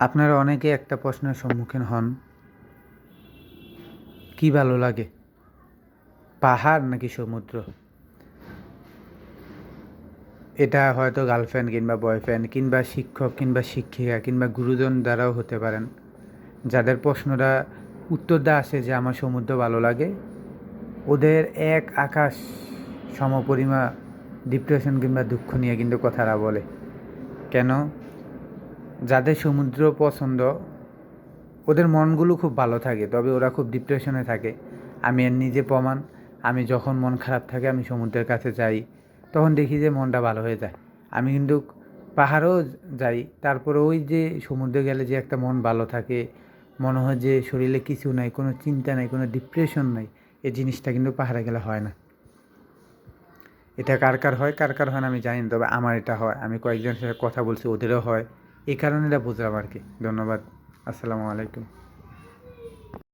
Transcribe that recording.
আপনারা অনেকে একটা প্রশ্নের সম্মুখীন হন, কি ভালো লাগে, পাহাড় নাকি সমুদ্র? এটা হয়তো গার্লফ্রেন্ড কিংবা বয়ফ্রেন্ড কিংবা শিক্ষক কিংবা শিক্ষিকা কিংবা গুরুজন দ্বারাও হতে পারেন, যাদের প্রশ্নটা উত্তরটা আসে যে আমার সমুদ্র ভালো লাগে, ওদের এক আকাশ সমপরিমা ডিপ্রেশন কিংবা দুঃখ নিয়ে কিন্তু কথাটা বলে। কেন? যাদের সমুদ্র পছন্দ ওদের মনগুলো খুব ভালো থাকে, তবে ওরা খুব ডিপ্রেশনে থাকে। আমি এর নিজে প্রমাণ। আমি যখন মন খারাপ থাকে আমি সমুদ্রের কাছে যাই, তখন দেখি যে মনটা ভালো হয়ে যায়। আমি কিন্তু পাহাড়েও যাই, তারপরে ওই যে সমুদ্রে গেলে যে একটা মন ভালো থাকে, মনে হয় যে শরীরে কিছু নাই, কোনো চিন্তা নাই, কোনো ডিপ্রেশন নাই, এই জিনিসটা কিন্তু পাহাড়ে গেলে হয় না। এটা কার কার হয় কার কার হয় না আমি জানি না, তবে আমার এটা হয়। আমি কয়েকজনের সাথে কথা বলছি, ওদেরও হয়। এই কারণে এটা বুঝলাম আর কি। ধন্যবাদ। আসসালামু আলাইকুম।